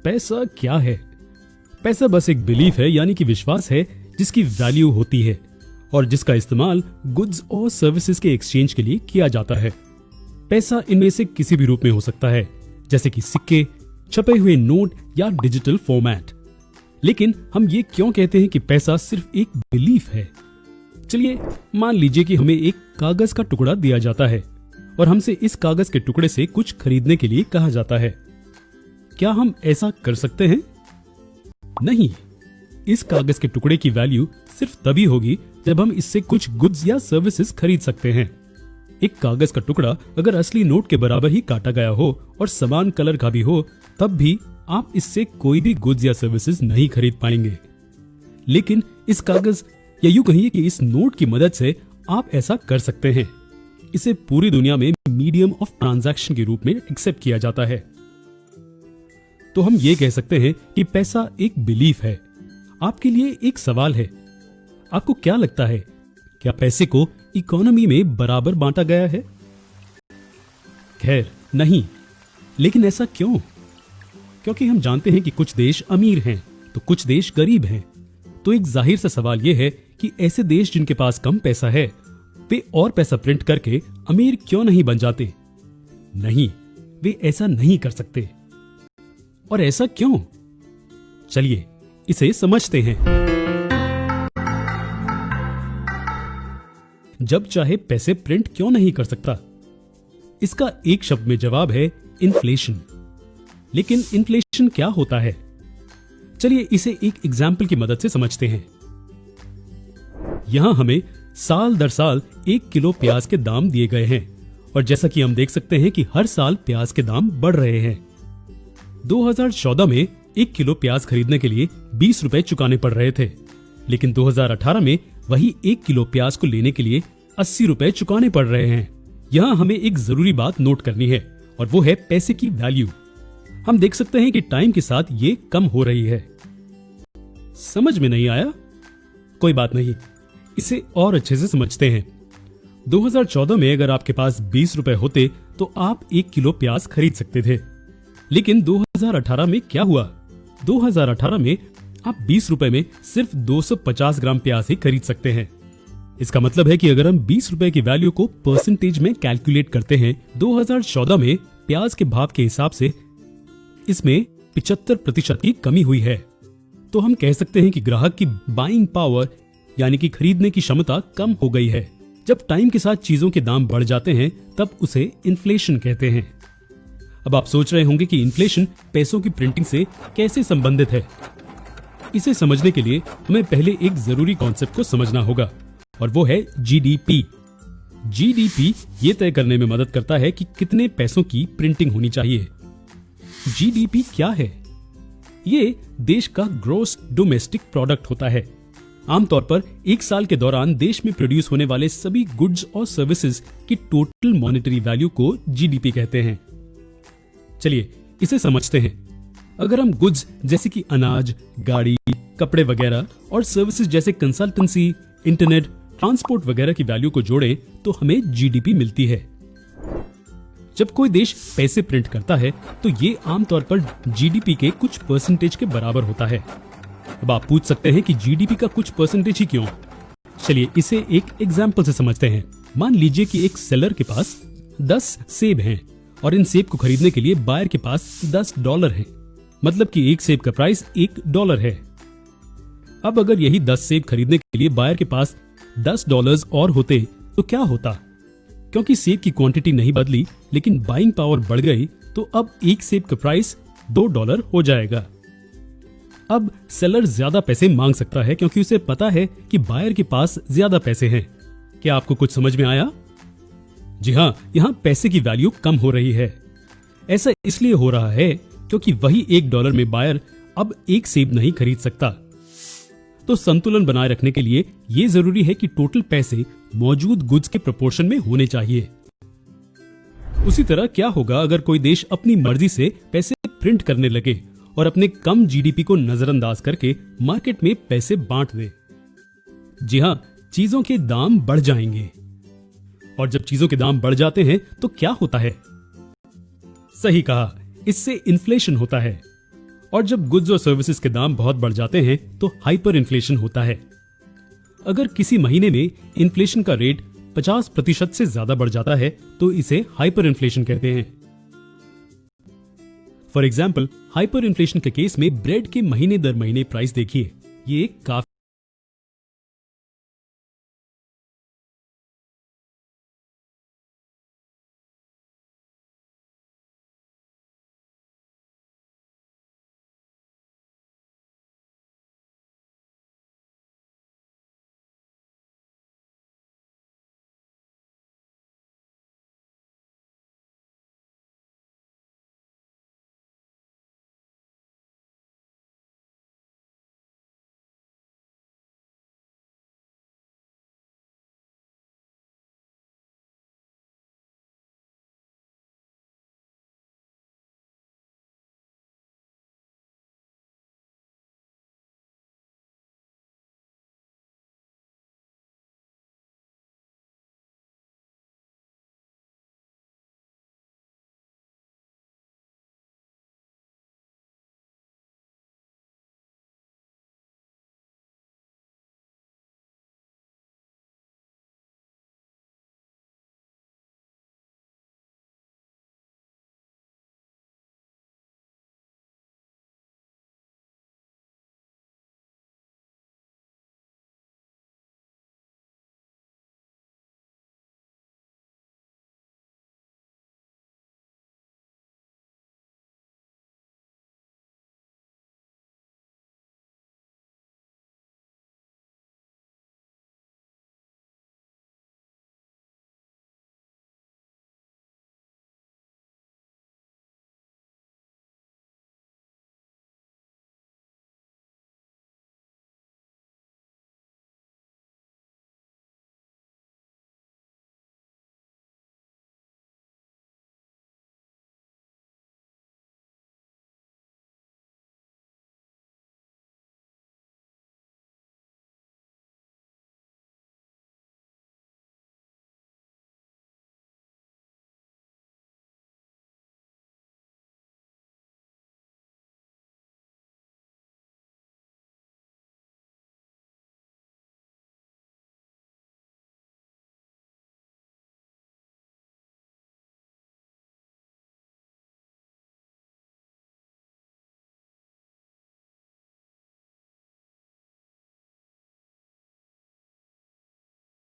पैसा क्या है? पैसा बस एक बिलीफ है, यानी कि विश्वास है जिसकी वैल्यू होती है और जिसका इस्तेमाल गुड्स और सर्विसेज के एक्सचेंज के लिए किया जाता है। पैसा इनमें से किसी भी रूप में हो सकता है, जैसे कि सिक्के, छपे हुए नोट या डिजिटल फॉर्मेट। लेकिन हम ये क्यों कहते हैं कि पैसा सिर्फ एक बिलीफ है? चलिए मान लीजिए कि हमें एक कागज का टुकड़ा दिया जाता है और हमसे इस कागज के टुकड़े से कुछ खरीदने के लिए कहा जाता है। क्या हम ऐसा कर सकते हैं? नहीं। इस कागज के टुकड़े की वैल्यू सिर्फ तभी होगी जब हम इससे कुछ गुड्स या सर्विसेज खरीद सकते हैं। एक कागज का टुकड़ा अगर असली नोट के बराबर ही काटा गया हो और समान कलर का भी हो, तब भी आप इससे कोई भी गुड्स या सर्विसेज नहीं खरीद पाएंगे। लेकिन इस कागज या यूं कहिए कि इस नोट की मदद से आप ऐसा कर सकते हैं। इसे पूरी दुनिया में मीडियम ऑफ ट्रांजैक्शन के रूप में एक्सेप्ट किया जाता है। तो हम ये कह सकते हैं कि पैसा एक बिलीफ है। आपके लिए एक सवाल है, आपको क्या लगता है, क्या पैसे को इकोनॉमी में बराबर बांटा गया है? खैर नहीं। लेकिन ऐसा क्यों? क्योंकि हम जानते हैं कि कुछ देश अमीर हैं तो कुछ देश गरीब हैं। तो एक जाहिर सा सवाल यह है कि ऐसे देश जिनके पास कम पैसा है, वे और पैसा प्रिंट करके अमीर क्यों नहीं बन जाते? नहीं, वे ऐसा नहीं कर सकते। और ऐसा क्यों? चलिए इसे समझते हैं। जब चाहे पैसे प्रिंट क्यों नहीं कर सकता? इसका एक शब्द में जवाब है इन्फ्लेशन। लेकिन इन्फ्लेशन क्या होता है? चलिए इसे एक एग्जाम्पल की मदद से समझते हैं। यहां हमें साल दर साल 1 किलो प्याज के दाम दिए गए हैं और जैसा कि हम देख सकते हैं कि हर साल प्याज के दाम बढ़ रहे हैं। 2014 में 1 किलो प्याज खरीदने के लिए 20 रुपए चुकाने पड़ रहे थे, लेकिन 2018 में वही 1 किलो प्याज को लेने के लिए 80 रुपए चुकाने पड़ रहे हैं। यहाँ हमें एक जरूरी बात नोट करनी है और वो है पैसे की वैल्यू। हम देख सकते हैं कि टाइम के साथ ये कम हो रही है। समझ में नहीं आया? कोई बात नहीं, इसे और अच्छे से समझते हैं। 2014 में अगर आपके पास 20 रुपए होते तो आप 1 किलो प्याज खरीद सकते थे। लेकिन 2018 में क्या हुआ? 2018 में आप 20 रुपए में सिर्फ 250 ग्राम प्याज ही खरीद सकते हैं। इसका मतलब है कि अगर हम 20 रुपए की वैल्यू को परसेंटेज में कैलकुलेट करते हैं, 2014 में प्याज के भाव के हिसाब से इसमें 75% की कमी हुई है। तो हम कह सकते हैं कि ग्राहक की बाइंग पावर यानी कि खरीदने की क्षमता कम हो गई है। जब टाइम के साथ चीजों के दाम बढ़ जाते हैं तब उसे इन्फ्लेशन कहते हैं। अब आप सोच रहे होंगे कि इन्फ्लेशन पैसों की प्रिंटिंग से कैसे संबंधित है। इसे समझने के लिए हमें पहले एक जरूरी कॉन्सेप्ट को समझना होगा और वो है जीडीपी। जीडीपी ये तय करने में मदद करता है कि कितने पैसों की प्रिंटिंग होनी चाहिए। जीडीपी क्या है? ये देश का ग्रॉस डोमेस्टिक प्रोडक्ट होता है। आमतौर पर एक साल के दौरान देश में प्रोड्यूस होने वाले सभी गुड्स और सर्विसेज की टोटल मॉनेटरी वैल्यू को जीडीपी कहते हैं। चलिए इसे समझते हैं। अगर हम गुड्स जैसे कि अनाज, गाड़ी, कपड़े वगैरह और सर्विसेज जैसे कंसल्टेंसी, इंटरनेट, ट्रांसपोर्ट वगैरह की वैल्यू को जोड़ें तो हमें जीडीपी मिलती है। जब कोई देश पैसे प्रिंट करता है तो ये आमतौर पर जीडीपी के कुछ परसेंटेज के बराबर होता है। अब आप पूछ सकते हैं कि जीडीपी का कुछ परसेंटेज ही क्यों? चलिए इसे एक एग्जाम्पल से समझते हैं। मान लीजिए कि एक सेलर के पास 10 सेब हैं और इन सेब को खरीदने के लिए बायर के पास $10 है। मतलब कि एक सेब का प्राइस $1 है। अब अगर यही 10 सेब खरीदने के लिए बायर के पास $10 और होते तो क्या होता? क्योंकि सेब की क्वांटिटी नहीं बदली लेकिन बाइंग पावर बढ़ गई, तो अब एक सेब का प्राइस $2 हो जाएगा। अब सेलर ज्यादा पैसे मांग सकता है क्योंकि उसे पता है कि बायर के पास ज्यादा पैसे हैं। क्या आपको कुछ समझ में आया? जी हाँ, यहाँ पैसे की वैल्यू कम हो रही है। ऐसा इसलिए हो रहा है क्योंकि वही $1 में बायर अब एक सेब नहीं खरीद सकता। तो संतुलन बनाए रखने के लिए यह जरूरी है कि टोटल पैसे मौजूद गुड्स के प्रोपोर्शन में होने चाहिए। उसी तरह क्या होगा अगर कोई देश अपनी मर्जी से पैसे प्रिंट करने लगे और अपने कम जीडीपी को नजरअंदाज करके मार्केट में पैसे बांट दे? जी हाँ, चीजों के दाम बढ़ जाएंगे। और जब चीजों के दाम बढ़ जाते हैं तो क्या होता है? सही कहा, इससे इन्फ्लेशन होता है। और जब गुड्स और सर्विसेज के दाम बहुत बढ़ जाते हैं तो हाइपर इन्फ्लेशन होता है। अगर किसी महीने में इन्फ्लेशन का रेट 50% से ज्यादा बढ़ जाता है तो इसे हाइपर इन्फ्लेशन कहते हैं। फॉर एग्जाम्पल, हाइपर इन्फ्लेशन के केस में ब्रेड के महीने दर महीने प्राइस देखिए, ये काफी